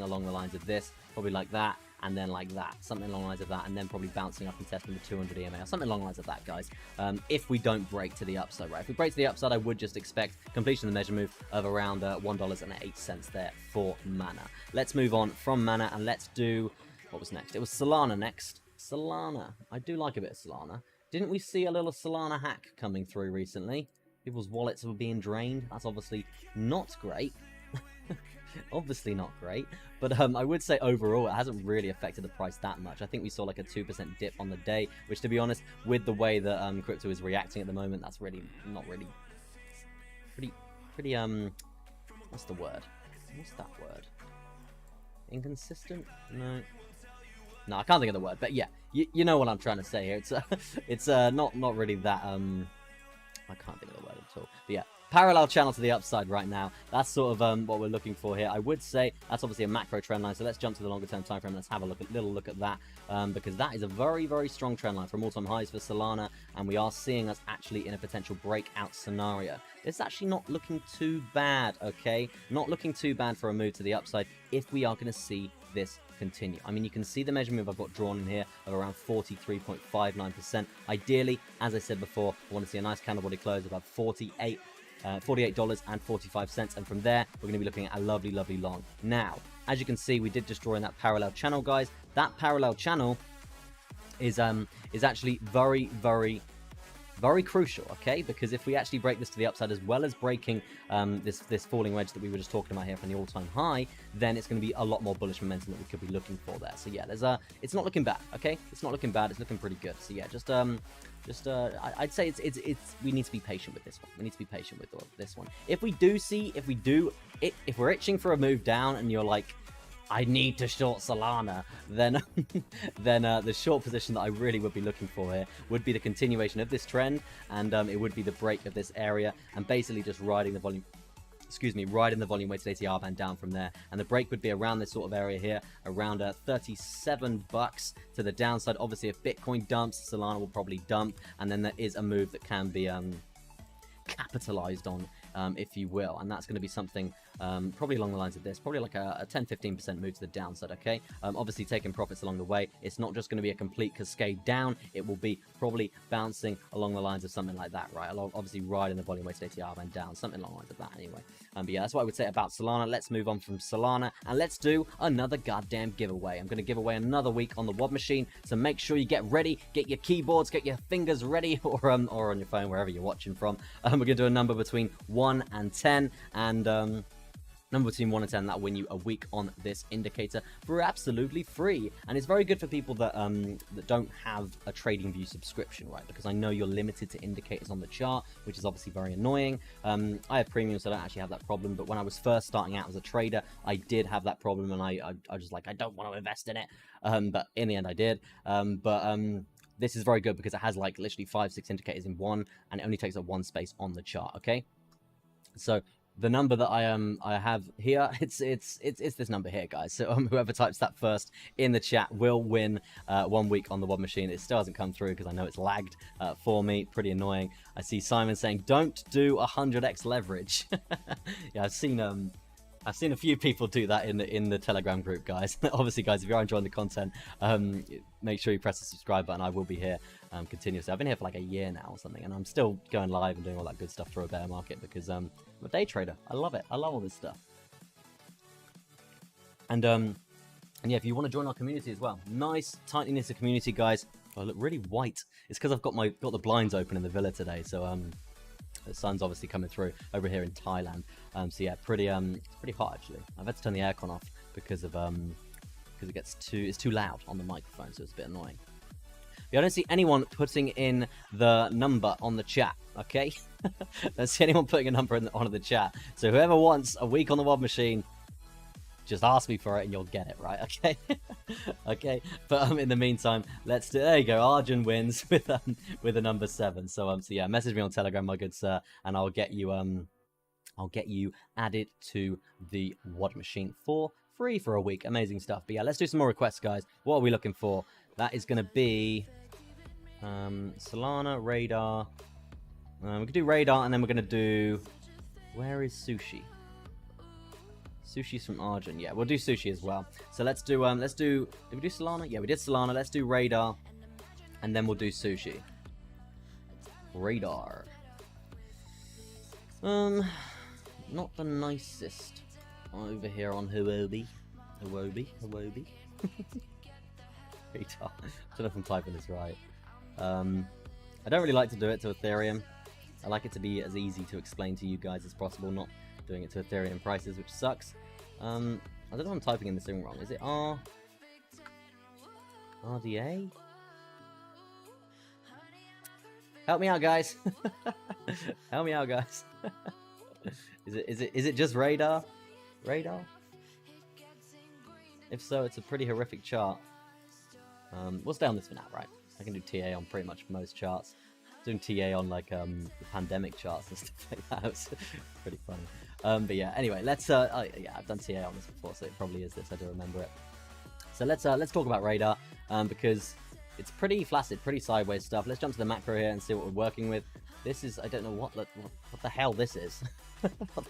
along the lines of this, probably like that, and then like that, something along the lines of that, and then probably bouncing up and testing the 200 EMA, or something along the lines of that, guys. If we don't break to the upside, right? If we break to the upside, I would just expect completion of the measure move of around $1.08 there for Mana. Let's move on from Mana, and let's do, what was next? It was Solana next. Solana. I do like a bit of Solana. Didn't we see a little Solana hack coming through recently? People's wallets were being drained. That's obviously not great. Obviously not great, but I would say overall it hasn't really affected the price that much. I think we saw like a 2% dip on the day, which, to be honest, with the way that crypto is reacting at the moment, that's really not really pretty what's the word? What's that word? Inconsistent? No, I can't think of the word, but yeah, you know what I'm trying to say here. It's not really that I can't think of the word at all. But yeah, parallel channel to the upside right now. That's sort of what we're looking for here. I would say that's obviously a macro trend line. So let's jump to the longer term time frame. Let's have a little look at that because that is a very, very strong trend line from all-time highs for Solana, and we are seeing us actually in a potential breakout scenario. It's actually not looking too bad, okay? Not looking too bad for a move to the upside if we are going to see this continue. I mean, you can see the measurement I've got drawn in here of around 43.59%. Ideally, as I said before, I want to see a nice candle body close about $48.45, and from there we're going to be looking at a lovely long. Now, as you can see, we did just draw in that parallel channel, guys. That parallel channel is actually very crucial, okay? Because if we actually break this to the upside, as well as breaking this falling wedge that we were just talking about here from the all-time high, then it's going to be a lot more bullish momentum that we could be looking for there. So yeah, it's not looking bad, okay? It's not looking bad. It's looking pretty good. So yeah, I'd say we need to be patient with this one. We need to be patient with this one. If we're itching for a move down, and you're like, I need to short Solana, then the short position that I really would be looking for here would be the continuation of this trend, and it would be the break of this area, and basically just riding the volume weighted ATR band down from there. And the break would be around this sort of area here, around $37 to the downside. Obviously, if Bitcoin dumps, Solana will probably dump, and then there is a move that can be capitalized on, if you will, and that's going to be something probably along the lines of this, probably like a 10-15% move to the downside, okay? Obviously taking profits along the way. It's not just going to be a complete cascade down. It will be probably bouncing along the lines of something like that, right? Obviously riding the volume weighted ATR band down, something along the lines of that anyway. But yeah, that's what I would say about Solana. Let's move on from Solana, and let's do another goddamn giveaway. I'm going to give away another week on the WOD machine, so make sure you get ready, get your keyboards, get your fingers ready, or on your phone, wherever you're watching from. We're going to do a number between 1 and 10, and number between 1 and 10, that'll win you a week on this indicator for absolutely free. And it's very good for people that that don't have a TradingView subscription, right? Because I know you're limited to indicators on the chart, which is obviously very annoying. I have premium, so I don't actually have that problem. But when I was first starting out as a trader, I did have that problem, and I was like, I don't want to invest in it. But in the end, I did. This is very good because it has like literally 5-6 indicators in one, and it only takes up one space on the chart, okay? So the number that I have here, it's this number here, guys. So whoever types that first in the chat will win 1 week on the WOD machine. It still hasn't come through because I know it's lagged for me. Pretty annoying. I see Simon saying, "Don't do 100x leverage." Yeah, I've seen a few people do that in the Telegram group, guys. Obviously, guys, if you are enjoying the content, make sure you press the subscribe button. I will be here continuously. I've been here for like a year now or something, and I'm still going live and doing all that good stuff through a bear market because I'm a day trader. I love it. I love all this stuff. And yeah, if you want to join our community as well, nice tightly knitted community, guys. Oh, I look really white. It's because I've got the blinds open in the villa today, so the sun's obviously coming through over here in Thailand. So yeah, it's pretty hot actually. I've had to turn the aircon off because it's too loud on the microphone, so it's a bit annoying. But I don't see anyone putting in the number on the chat, okay? I don't see anyone putting a number on the chat. So whoever wants a week on the WOD machine, just ask me for it and you'll get it, right? Okay. Okay, but in the meantime, let's do, there you go, Arjun wins with a number 7. So yeah, message me on Telegram, my good sir, and I'll get you added to the WOD machine for free for a week. Amazing stuff. But yeah, let's do some more requests, guys. What are we looking for? That is going to be Solana, Radar. We can do Radar, and then we're going to do, where is Sushi? Sushi's from Arjun. Yeah, we'll do Sushi as well. So let's do did we do Solana? Yeah, we did Solana. Let's do Radar, and then we'll do Sushi. Radar. Not the nicest over here on Huobi. Radar. I don't know if I'm typing this right. I don't really like to do it to Ethereum. I like it to be as easy to explain to you guys as possible, not doing it to Ethereum prices, which sucks. I don't know if I'm typing in this thing wrong. Is it RDA? Help me out, guys. Help me out, guys. Is it just Radar? Radar? If so, it's a pretty horrific chart. We'll stay on this for now, right? I can do TA on pretty much most charts. doing TA on like the pandemic charts and stuff like that. It was pretty funny. But yeah, anyway, let's yeah, I've done TA on this before, so it probably is this. I do remember it. So let's talk about radar, because it's pretty flaccid, pretty sideways stuff. Let's jump to the macro here and see what we're working with. This is, I don't know what the hell this is. What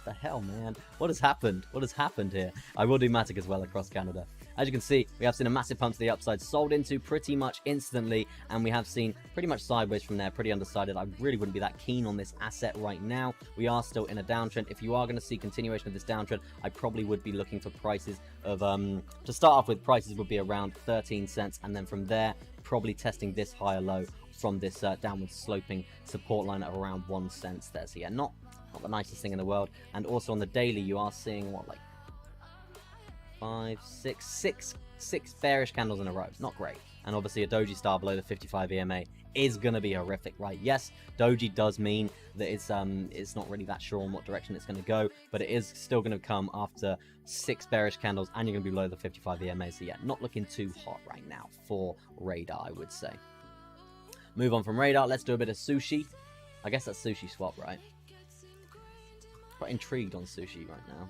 the hell, man? What has happened? What has happened here? I will do Matic as well across Canada. As you can see, we have seen a massive pump to the upside, sold into pretty much instantly, and we have seen pretty much sideways from there, pretty undecided. I really wouldn't be that keen on this asset right now. We are still in a downtrend. If you are going to see continuation of this downtrend, I probably would be looking for prices of, to start off with, prices would be around 13 cents, and then from there, probably testing this higher low from this downward sloping support line at around 1 cent there. So yeah, not the nicest thing in the world. And also on the daily, you are seeing what, like six bearish candles in a row. Not great. And obviously a doji star below the 55 EMA is going to be horrific, right? Yes, doji does mean that it's not really that sure on what direction it's going to go, but it is still going to come after 6 bearish candles, and you're going to be below the 55 EMA. So yeah, not looking too hot right now for radar, I would say. Move on from radar, let's do a bit of sushi. I guess that's sushi swap, right? Quite intrigued on sushi right now,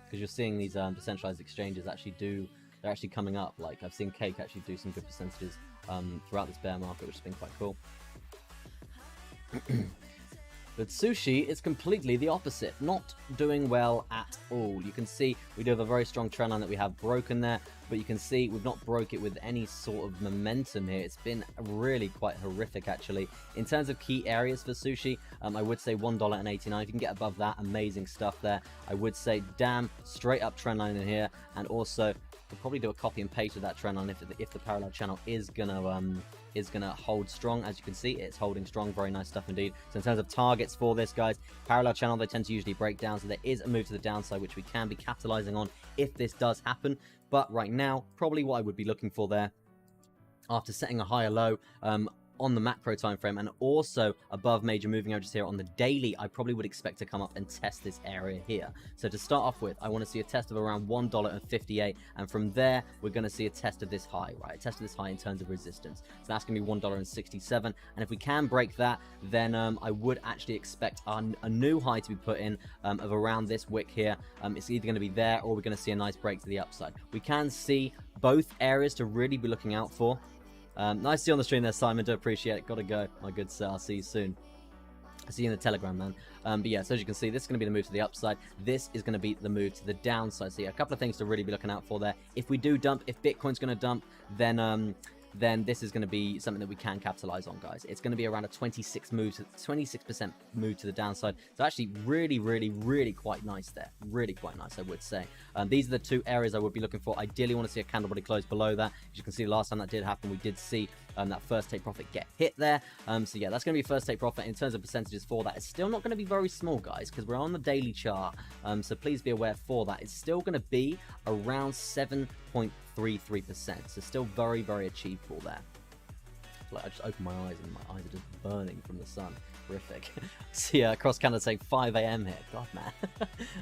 because you're seeing these decentralized exchanges they're actually coming up. Like, I've seen Cake actually do some good percentages throughout this bear market, which has been quite cool. But sushi is completely the opposite, not doing well at all. You can see we do have a very strong trend line that we have broken there, but you can see we've not broke it with any sort of momentum here. It's been really quite horrific, actually. In terms of key areas for sushi, I would say $1.89. If you can get above that, amazing stuff there. I would say, damn, straight up trend line in here, and also we'll probably do a copy and paste of that trend line if the parallel channel is gonna hold strong. As you can see, it's holding strong. Very nice stuff indeed. So in terms of targets for this, guys, parallel channel, they tend to usually break down, so there is a move to the downside which we can be capitalizing on if this does happen. But right now, probably what I would be looking for there, after setting a higher low on the macro time frame, and also above major moving averages here on the daily, I probably would expect to come up and test this area here. So to start off with, I want to see a test of around $1.58, and from there we're going to see a test of this high, right? A test of this high in terms of resistance. So that's going to be $1.67, and if we can break that, then I would actually expect a new high to be put in of around this wick here. It's either going to be there, or we're going to see a nice break to the upside. We can see both areas to really be looking out for. Nice to see you on the stream there, Simon. Do appreciate it. Gotta go, my good sir. I'll see you soon. I'll see you in the Telegram, man. But yeah, so as you can see, this is going to be the move to the upside. This is going to be the move to the downside. So yeah, a couple of things to really be looking out for there. If we do dump, if Bitcoin's going to dump, then this is going to be something that we can capitalize on, guys. It's going to be around a 26% move to the downside. So actually really quite nice there. Really quite nice, I would say. These are the two areas I would be looking for. Ideally want to see a candle body close below that. As you can see, last time that did happen, we did see that first take profit get hit there. So yeah, that's going to be first take profit. In terms of percentages for that, it's still not going to be very small, guys, because we're on the daily chart. So please be aware for that. It's still going to be around 7.33%. So still very achievable there. Like, I just opened my eyes and my eyes are just burning from the sun. Horrific. See, across Canada saying 5 a.m. here. God, man.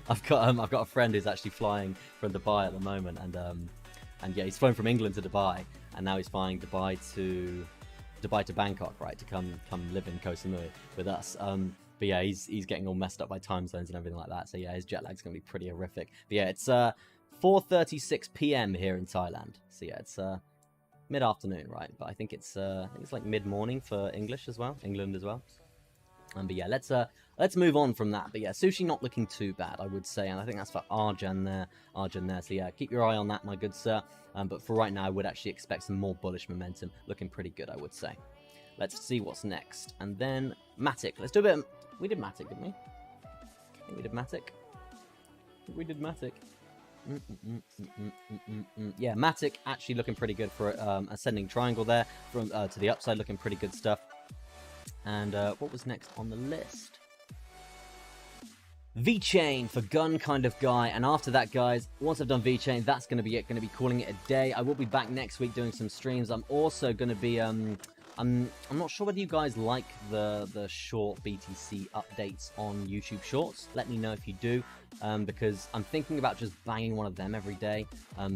I've got a friend who's actually flying from Dubai at the moment, and yeah, he's flown from England to Dubai, and now he's flying Dubai to Bangkok, right, to come live in Koh Samui with us. But yeah, he's getting all messed up by time zones and everything like that. So yeah, his jet lag's gonna be pretty horrific. But yeah, it's 4:36 p.m. here in Thailand. So yeah, it's mid-afternoon, right? But I think it's like mid-morning for England as well. But yeah, let's move on from that. But yeah, sushi not looking too bad, I would say, and I think that's for Arjan there. So yeah, keep your eye on that, my good sir. But for right now, I would actually expect some more bullish momentum, looking pretty good, I would say. Let's see what's next, and then Matic. Let's do a bit. We did Matic, didn't we? I think we did Matic. Yeah, Matic actually looking pretty good for ascending triangle there from to the upside, looking pretty good stuff. And what was next on the list? VeChain for gun kind of guy. And after that, guys, once I've done VeChain, that's going to be it. Going to be calling it a day. I will be back next week doing some streams. I'm also going to be I'm not sure whether you guys like the short BTC updates on YouTube Shorts. Let me know if you do, because I'm thinking about just banging one of them every day,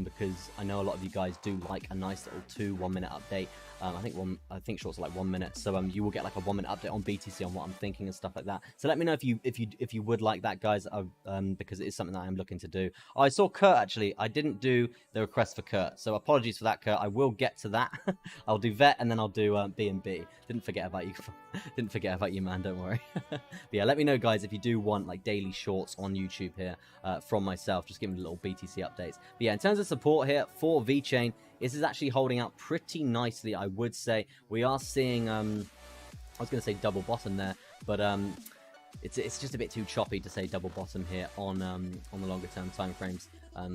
because I know a lot of you guys do like a nice little 2 1-minute update. I think shorts are like 1 minute, so you will get like a 1 minute update on BTC on what I'm thinking and stuff like that. So let me know if you would like that, guys, because it is something that I am looking to do. Oh, I saw Kurt actually. I didn't do the request for Kurt, so apologies for that, Kurt. I will get to that. I'll do vet and then I'll do B&B. Didn't forget about you. Didn't forget about you, man. Don't worry. But yeah, let me know, guys, if you do want like daily shorts on YouTube here from myself. Just give me little BTC updates. But yeah, in terms of support here for VeChain, this is actually holding out pretty nicely, I would say. We are seeing, I was going to say double bottom there, but it's just a bit too choppy to say double bottom here on the longer term time frames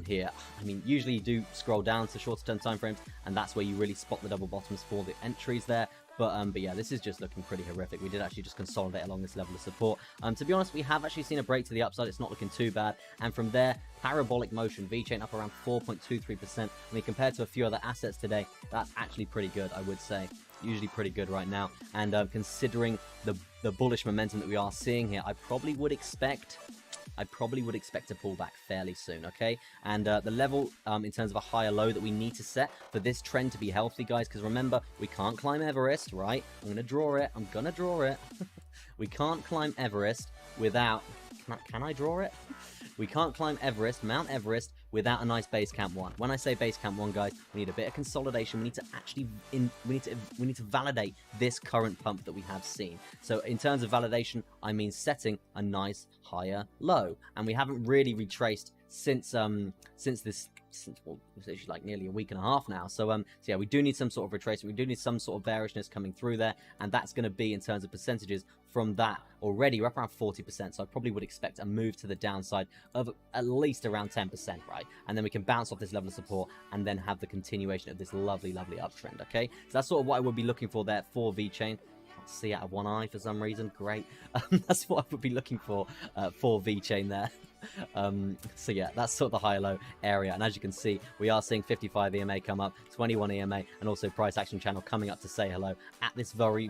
here. I mean, usually you do scroll down to shorter term time frames, and that's where you really spot the double bottoms for the entries there. But yeah, this is just looking pretty horrific. We did actually just consolidate along this level of support. To be honest, we have actually seen a break to the upside. It's not looking too bad. And from there, parabolic motion, VeChain up around 4.23%. I mean, compared to a few other assets today, that's actually pretty good, I would say. Usually pretty good right now. And considering the bullish momentum that we are seeing here, I probably would expect to pull back fairly soon, okay? And the level in terms of a higher low that we need to set for this trend to be healthy, guys, because remember, we can't climb Everest, right? I'm going to draw it. We can't climb Everest without... Can I draw it? We can't climb Everest, Mount Everest, without a nice base camp 1. When I say base camp 1, guys, we need a bit of consolidation. We need to actually we need to validate this current pump that we have seen. So in terms of validation, I mean setting a nice higher low, and we haven't really retraced since well, it's actually like nearly a week and a half now. So yeah, we do need some sort of retracement. We do need some sort of bearishness coming through there, and that's going to be, in terms of percentages from that already, we're up around 40%. So I probably would expect a move to the downside of at least around 10%, right? And then we can bounce off this level of support and then have the continuation of this lovely uptrend. Okay, so that's sort of what I would be looking for there for VeChain. See out of one eye for some reason. Great. That's what I would be looking for VeChain there. So yeah, that's sort of the high low area, and as you can see, we are seeing 55 EMA come up, 21 EMA, and also price action channel coming up to say hello at this very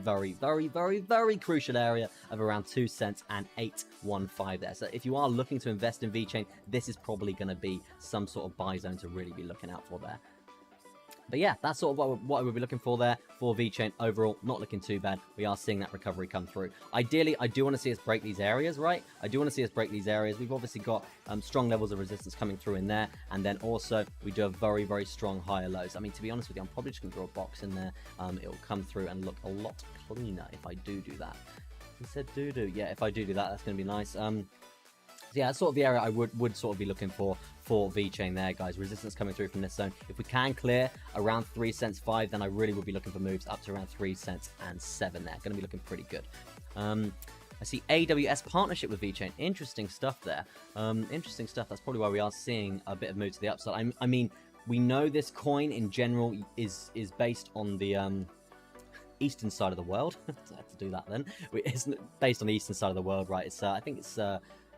crucial area of around 2 cents and 815 there. So if you are looking to invest in VeChain, this is probably going to be some sort of buy zone to really be looking out for there. But yeah, that's sort of what I would be looking for there for VeChain. Overall, not looking too bad. We are seeing that recovery come through. Ideally, I do want to see us break these areas, right? I do want to see us break these areas. We've obviously got strong levels of resistance coming through in there. And then also, we do have very strong higher lows. I mean, to be honest with you, I'm probably just going to draw a box in there. It will come through and look a lot cleaner if I do that. He said do. Yeah, if I do that, that's going to be nice. Yeah, that's sort of the area I would sort of be looking for VeChain there, guys. Resistance coming through from this zone. If we can clear around 3 cents 5, then I really would be looking for moves up to around 3 cents and 7 there. Going to be looking pretty good. I see AWS partnership with VeChain. Interesting stuff there. Interesting stuff. That's probably why we are seeing a bit of move to the upside. I mean, we know this coin in general is based on the eastern side of the world. I have to do that then. It's based on the eastern side of the world, right? It's I think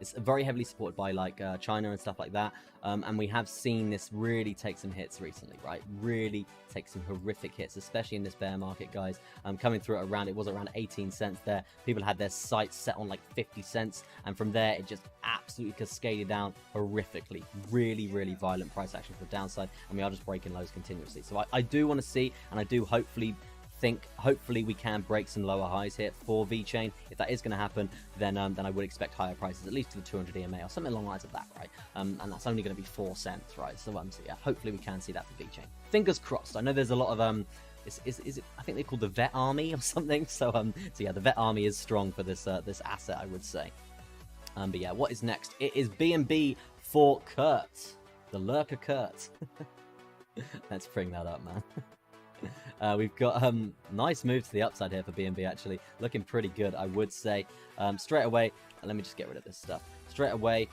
it's very heavily supported by like China and stuff like that, and we have seen this really take some hits recently, right? Really take some horrific hits, especially in this bear market, guys. Coming through it was around 18 cents there. People had their sights set on like 50 cents, and from there it just absolutely cascaded down horrifically. Really violent price action for the downside, and we are just breaking lows continuously. So I do want to see, and I do hopefully we can break some lower highs here for VeChain. If that is going to happen, then I would expect higher prices, at least to the 200 EMA or something along the lines of that, right? And that's only going to be 4 cents, right? So yeah, hopefully we can see that for VeChain. Fingers crossed. I know there's a lot of is it? I think they call the vet army or something. So yeah, the vet army is strong for this this asset, I would say. But yeah, what is next? It is B&B for Kurt, the lurker Kurt. Let's bring that up, man. We've got nice move to the upside here for B&B, actually. Looking pretty good, I would say. Straight away, let me just get rid of this stuff. Straight away,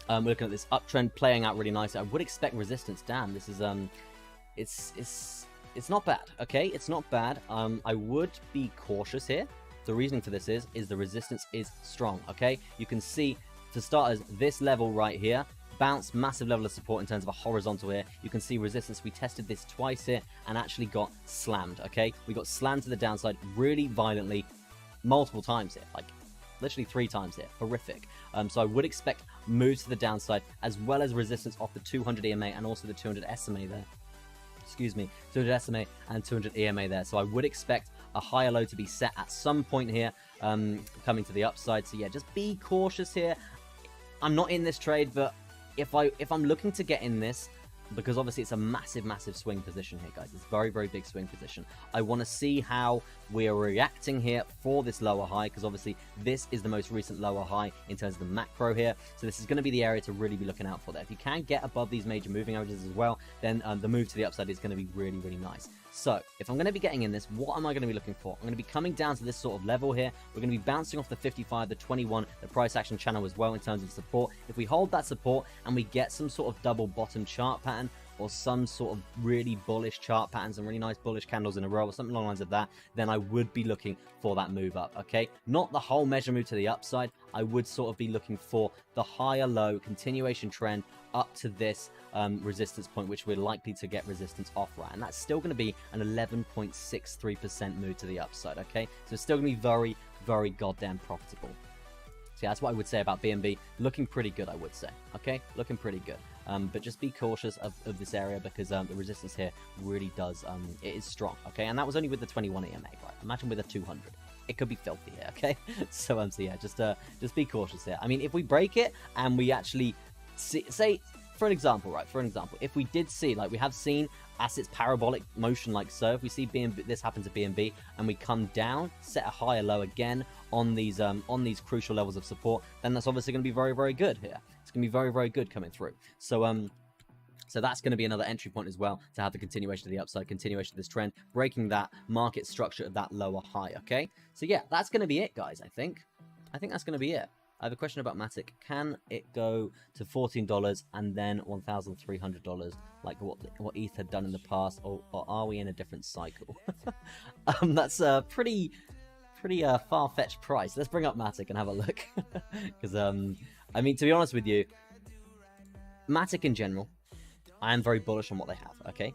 we're looking at this uptrend playing out really nicely. I would expect resistance. Damn, this is, it's not bad, okay? It's not bad. I would be cautious here. The reasoning for this is the resistance is strong, okay? You can see, for starters, this level right here, bounce, massive level of support in terms of a horizontal here. You can see resistance. We tested this twice here and actually got slammed, okay? We got slammed to the downside really violently multiple times here, like literally 3 times here. Horrific. So I would expect moves to the downside as well as resistance off the 200 EMA and also the 200 SMA there. excuse me, 200 SMA and 200 EMA there. So I would expect a higher low to be set at some point here, coming to the upside. So yeah, just be cautious here. I'm not in this trade, but if I'm looking to get in this, because obviously it's a massive swing position here, guys. It's a very big swing position. I want to see how we are reacting here for this lower high, because obviously this is the most recent lower high in terms of the macro here. So this is going to be the area to really be looking out for there. If you can get above these major moving averages as well, then the move to the upside is going to be really nice. So if I'm going to be getting in this, what am I going to be looking for? I'm going to be coming down to this sort of level here. We're going to be bouncing off the 55, the 21, the price action channel as well in terms of support. If we hold that support and we get some sort of double bottom chart pattern, or some sort of really bullish chart patterns and really nice bullish candles in a row or something along the lines of that, then I would be looking for that move up, okay? Not the whole measure move to the upside. I would sort of be looking for the higher low continuation trend up to this resistance point, which we're likely to get resistance off, right? And that's still going to be an 11.63% move to the upside, okay? So it's still going to be very goddamn profitable. So yeah, that's what I would say about BNB. Looking pretty good, I would say, okay? Looking pretty good. But just be cautious of this area, because the resistance here really does, it is strong, okay? And that was only with the 21 EMA, right? Imagine with a 200. It could be filthy here, okay? So yeah, just be cautious here. I mean, if we break it and we actually see, say, for an example, right? For an example, if we did see, like we have seen assets parabolic motion like so, if we see BNB, this happen to BNB, and we come down, set a higher low again on these crucial levels of support, then that's obviously going to be very good here. It's going to be very good coming through. So so that's going to be another entry point as well, to have the continuation of the upside, continuation of this trend, breaking that market structure at that lower high, okay? So yeah, that's going to be it, guys, I think. I think that's going to be it. I have a question about Matic. Can it go to $14 and then $1,300 like what ETH had done in the past, or are we in a different cycle? That's a pretty far-fetched price. Let's bring up Matic and have a look. Because, I mean, to be honest with you, Matic in general, I am very bullish on what they have, okay?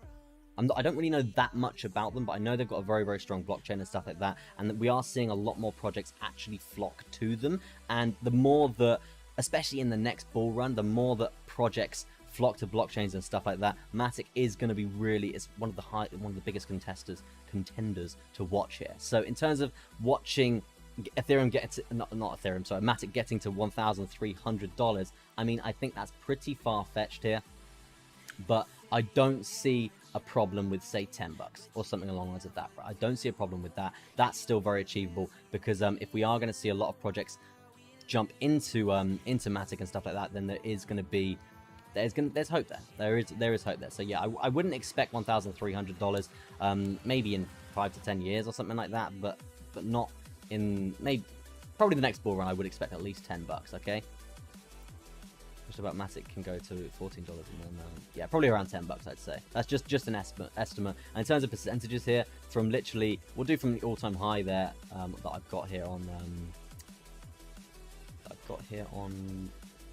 I don't really know that much about them, but I know they've got a very strong blockchain and stuff like that, and that we are seeing a lot more projects actually flock to them. And the more that, especially in the next bull run, the more that projects flock to blockchains and stuff like that, Matic is going to be it's one of the biggest contenders to watch here. So in terms of watching Ethereum get to, not Ethereum, sorry, Matic getting to $1,300, I mean, I think that's pretty far-fetched here, but I don't see a problem with, say, $10 or something along the lines of that. Right? I don't see a problem with that. That's still very achievable, because if we are going to see a lot of projects jump into Matic and stuff like that, then there's hope there. There is hope there. So yeah, I wouldn't expect $1,300 maybe in 5 to 10 years or something like that, but not in probably the next bull run. I would expect at least $10. Okay. About Matic can go to $14 and then yeah, probably around $10, I'd say. That's just an estimate. And in terms of percentages here, from literally, we'll do from the all-time high there that I've got here on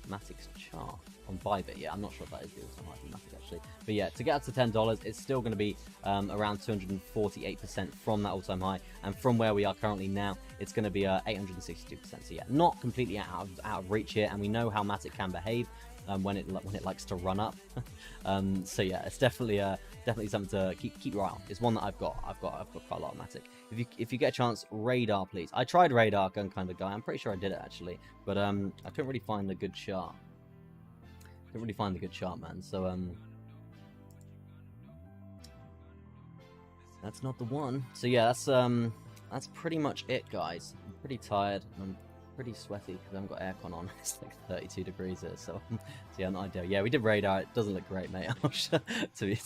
Matic's chart on Bybit. Yeah, I'm not sure if that is the all-time high for Matic actually, but yeah, to get up to $10, it's still going to be around 248% from that all-time high, and from where we are currently now, it's going to be 862%. So yeah, not completely out of reach here, and we know how Matic can behave when it likes to run up. So yeah, it's definitely something to keep your eye on. It's one that I've got quite a lot of Matic. If you get a chance, Radar, please. I tried Radar, gun kind of guy. I'm pretty sure I did it actually, but I couldn't really find the good chart. Man. So that's not the one. So yeah, that's pretty much it, guys. I'm pretty tired. I'm pretty sweaty because I haven't got aircon on. It's like 32 degrees here, so yeah, not ideal. Yeah, we did Radar. It doesn't look great, mate. to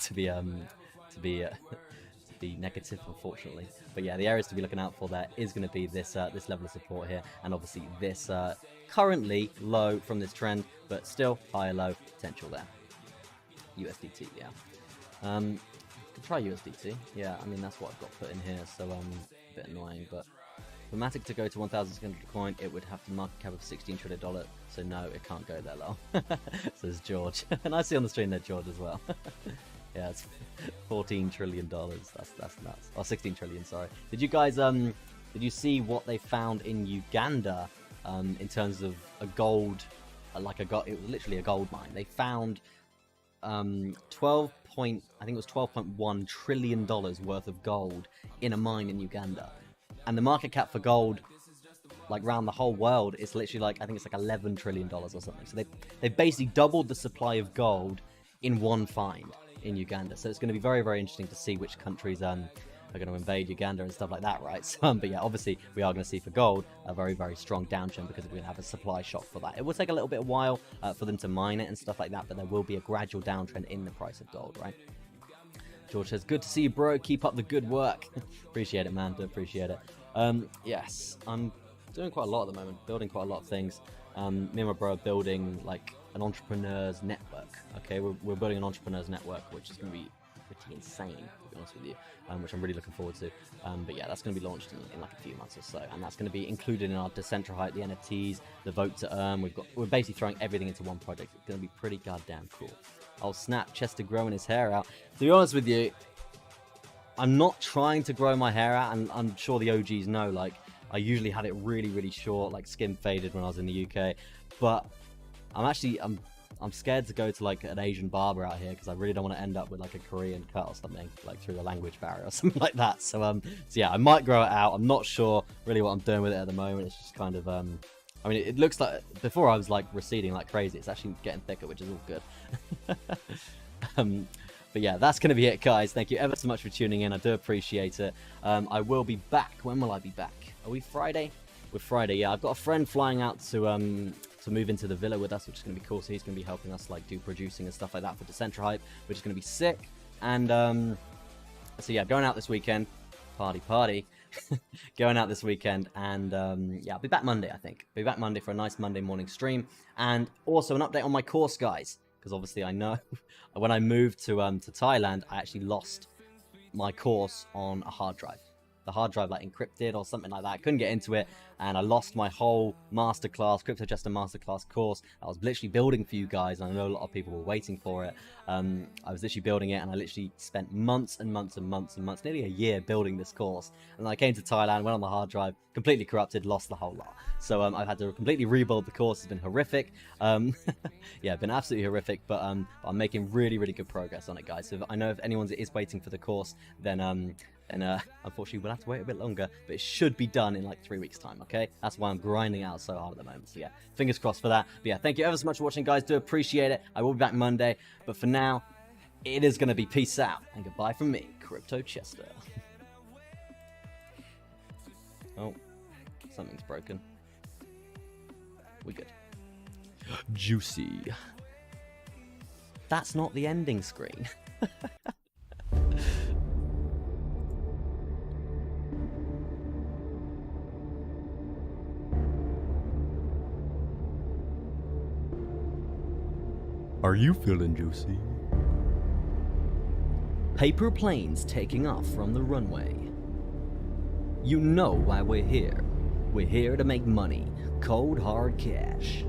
be negative, unfortunately. But yeah, the areas to be looking out for there is going to be this level of support here, and obviously this currently low from this trend, but still higher low potential there. USDT, yeah. Could try USDT. Yeah, I mean that's what I've got put in here, so a bit annoying, but for Matic to go to 1,600 coin, it would have to market cap of $16 trillion. So no, it can't go there low. Says George, and I see on the stream there George as well. Yeah, it's $14 trillion. That's nuts. Oh, 16 trillion. Sorry. Did you guys did you see what they found in Uganda in terms of a gold, it was literally a gold mine. They found 12 I think it was $12.1 trillion worth of gold in a mine in Uganda. And the market cap for gold, like around the whole world, is literally like, I think it's like $11 trillion or something. So they basically doubled the supply of gold in one find in Uganda. So it's going to be very, very interesting to see which countries are going to invade Uganda and stuff like that, right? So, but yeah, obviously we are going to see for gold a very, very strong downtrend because we're going to have a supply shock for that. It will take a little bit of while for them to mine it and stuff like that, but there will be a gradual downtrend in the price of gold, right? George says, good to see you, bro. Keep up the good work. Appreciate it, man. Do appreciate it. Yes, I'm doing quite a lot at the moment, building quite a lot of things. Me and my bro are building like an entrepreneur's network. Okay, we're building an entrepreneur's network, which is going to be pretty insane, to be honest with you, which I'm really looking forward to. But yeah, that's going to be launched in like a few months or so, and that's going to be included in our Decentrahype, the NFTs, the vote to earn. We're basically throwing everything into one project. It's going to be pretty goddamn cool. Oh snap, Chester growing his hair out. To be honest with you, I'm not trying to grow my hair out, and I'm sure the OGs know, like, I usually had it really, really short, like skin faded when I was in the UK, but I'm scared to go to like an Asian barber out here because I really don't want to end up with like a Korean cut or something, like through the language barrier or something like that. So yeah, I might grow it out. I'm not sure really what I'm doing with it at the moment. It's just kind of I mean, it looks like before I was like receding like crazy. It's actually getting thicker, which is all good. But yeah, that's going to be it, guys. Thank you ever so much for tuning in. I do appreciate it. I will be back. When will I be back? Are we Friday? We're Friday, yeah. I've got a friend flying out to move into the villa with us, which is going to be cool. So he's going to be helping us like do producing and stuff like that for Decentrahype, which is going to be sick. And so yeah, going out this weekend. Party. Going out this weekend, and yeah, I'll be back Monday, I think. Be back Monday for a nice Monday morning stream. And also an update on my course, guys. Because obviously I know when I moved to Thailand, I actually lost my course on a hard drive. The hard drive like encrypted or something like that. I couldn't get into it, and I lost my whole masterclass, Crypto Chester masterclass course. I was literally building for you guys, and I know a lot of people were waiting for it. I was literally building it, and I literally spent months and months and months and months, nearly a year building this course. And then I came to Thailand, went on the hard drive, completely corrupted, lost the whole lot. So I've had to completely rebuild the course. It's been horrific. Yeah, been absolutely horrific, but I'm making really, really good progress on it, guys. So I know if anyone is waiting for the course, then unfortunately we'll have to wait a bit longer, but it should be done in like 3 weeks time. Okay, that's why I'm grinding out so hard at the moment. So yeah, fingers crossed for that. But yeah, thank you ever so much for watching, guys. Do appreciate it. I will be back Monday, but for now it is going to be peace out and goodbye from me, Crypto Chester. Oh, something's broken. We good. Juicy. That's not the ending screen. Are you feeling juicy? Paper planes taking off from the runway. You know why we're here. We're here to make money. Cold hard cash.